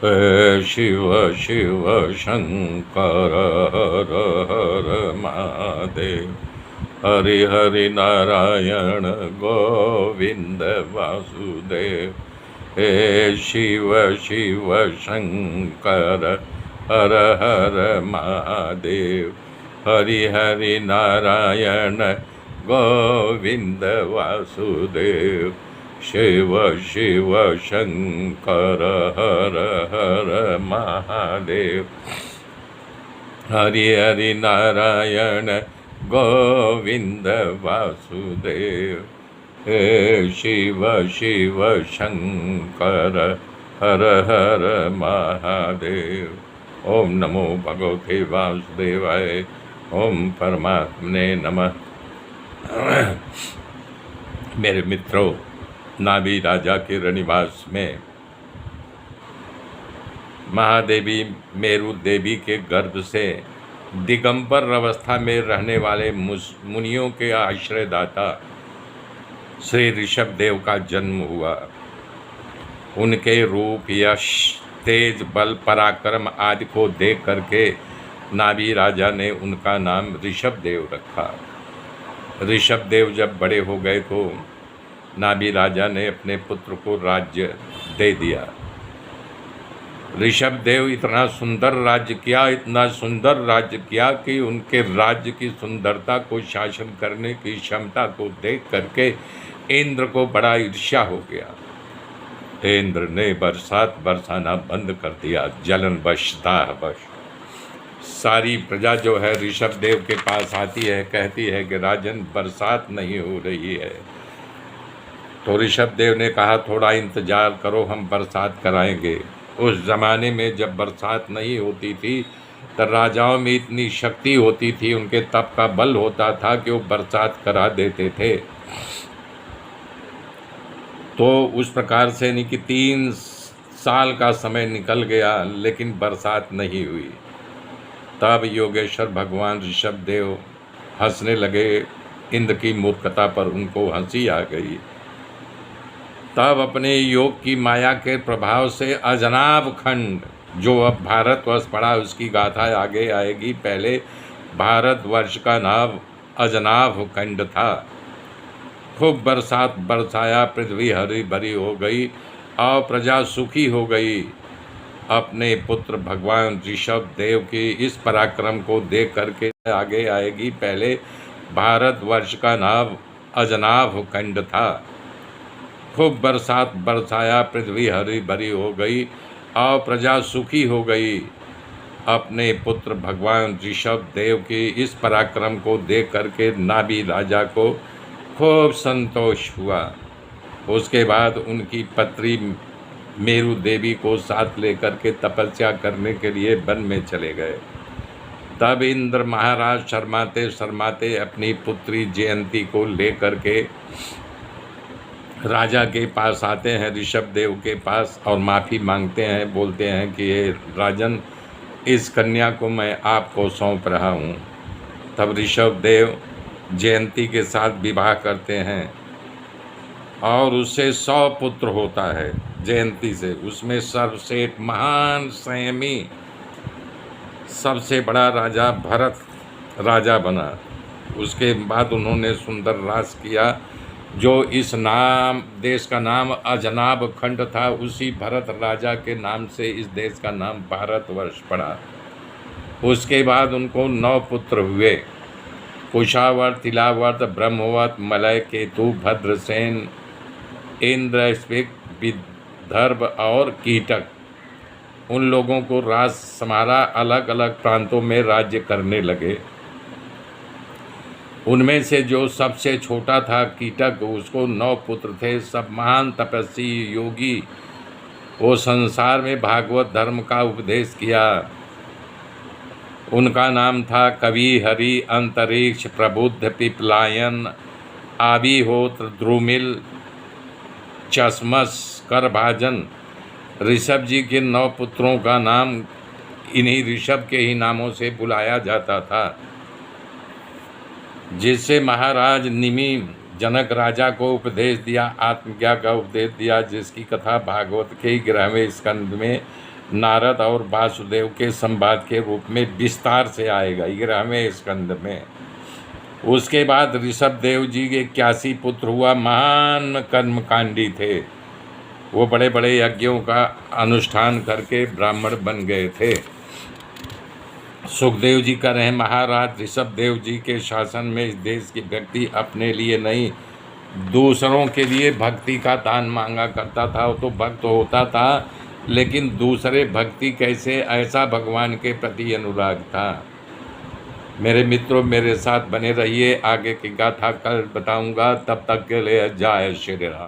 शिव शिव शंकर हर हर महादेव। हरि हरि नारायण गोविंद वासुदेव। हे शिव शिव शंकर हर हर महादेव। हरि हरि नारायण गोविंद वासुदेव। शिव शिव शंकर हर हर महादेव। हरि हरि नारायण गोविंद वासुदेव। हे शिव शिव शंकर हर हर महादेव। ओम नमो भगवते वासुदेवाय। ओम परमात्मने नमः। मेरे मित्रों, नाभि राजा के रनिवास में महादेवी मेरु देवी के गर्भ से दिगंबर अवस्था में रहने वाले मुनियों के आश्रयदाता श्री ऋषभ देव का जन्म हुआ। उनके रूप, यश, तेज, बल, पराक्रम आदि को देख करके नाभि राजा ने उनका नाम ऋषभ देव रखा। ऋषभ देव जब बड़े हो गए तो नाभि राजा ने अपने पुत्र को राज्य दे दिया। ऋषभ देव इतना सुंदर राज्य किया कि उनके राज्य की सुंदरता को शासन करने की क्षमता को देख करके इंद्र को बड़ा ईर्ष्या हो गया। इंद्र ने बरसात बरसाना बंद कर दिया। जलन वश, दाह वश सारी प्रजा जो है ऋषभ देव के पास आती है, कहती है कि राजन बरसात नहीं हो रही है। तो ऋषभ देव ने कहा थोड़ा इंतजार करो, हम बरसात कराएंगे। उस ज़माने में जब बरसात नहीं होती थी तो राजाओं में इतनी शक्ति होती थी, उनके तप का बल होता था कि वो बरसात करा देते थे। तो उस प्रकार से नहीं कि 3 साल का समय निकल गया लेकिन बरसात नहीं हुई। तब योगेश्वर भगवान ऋषभ देव हंसने लगे। इंद्र की मूर्खता पर उनको हंसी आ गई। तब अपने योग की माया के प्रभाव से अजनाभ खंड, जो अब भारतवर्ष पड़ा उसकी गाथा आगे आएगी, पहले भारतवर्ष का नाम अजनाभ खंड था। खूब बरसात बरसाया, पृथ्वी हरी भरी हो गई और प्रजा सुखी हो गई। अपने पुत्र भगवान ऋषभ देव के इस पराक्रम को देख करके आगे आएगी, पहले भारतवर्ष का नाम अजनाभ खंड था। खूब बरसात बरसाया, पृथ्वी हरी भरी हो गई और प्रजा सुखी हो गई। अपने पुत्र भगवान ऋषभ देव के इस पराक्रम को देख करके नाभि राजा को खूब संतोष हुआ। उसके बाद उनकी पत्री मेरु देवी को साथ लेकर के तपस्या करने के लिए वन में चले गए। तब इंद्र महाराज शर्माते शर्माते अपनी पुत्री जयंती को लेकर के राजा के पास आते हैं, ऋषभ देव के पास, और माफ़ी मांगते हैं। बोलते हैं कि ये राजन, इस कन्या को मैं आपको सौंप रहा हूँ। तब ऋषभ देव जयंती के साथ विवाह करते हैं और उससे 100 पुत्र होता है जयंती से। उसमें सर्वश्रेष्ठ महान संयमी सबसे बड़ा राजा भरत राजा बना। उसके बाद उन्होंने सुंदर राज किया। जो इस देश का नाम अजनाभ खंड था, उसी भरत राजा के नाम से इस देश का नाम भारतवर्ष पड़ा। उसके बाद उनको 9 पुत्र हुए। कुशावर्त, तिलावर्त, ब्रह्मवर्त, मलय, केतु, भद्रसेन, इंद्र, स्पिक, विदर्भ और कीटक। उन लोगों को राज संभाला, अलग अलग प्रांतों में राज्य करने लगे। उनमें से जो सबसे छोटा था कीटक, उसको 9 पुत्र थे, सब महान तपस्वी योगी। वो संसार में भागवत धर्म का उपदेश किया। उनका नाम था कवि, हरि, अंतरिक्ष, प्रबुद्ध, पिपलायन, आविहोत्र, द्रुमिल, चश्मस, करभाजन। ऋषभ जी के 9 पुत्रों का नाम इन्हीं ऋषभ के ही नामों से बुलाया जाता था। जिससे महाराज निमि जनक राजा को उपदेश दिया, आत्मज्ञा का उपदेश दिया, जिसकी कथा भागवत के 11वें स्कंद में नारद और वासुदेव के संवाद के रूप में विस्तार से आएगा 11वें स्कंद में। उसके बाद ऋषभ देव जी के 81 पुत्र हुआ, महान कर्मकांडी थे। वो बड़े बड़े यज्ञों का अनुष्ठान करके ब्राह्मण बन गए थे। सुखदेव जी कह रहे हैं, महाराज ऋषभ देव जी के शासन में इस देश की व्यक्ति अपने लिए नहीं दूसरों के लिए भक्ति का दान मांगा करता था। वो तो भक्त होता था, लेकिन दूसरे भक्ति कैसे, ऐसा भगवान के प्रति अनुराग था। मेरे मित्रों, मेरे साथ बने रहिए, आगे की गाथा कल बताऊंगा। तब तक के लिए जय श्री राम।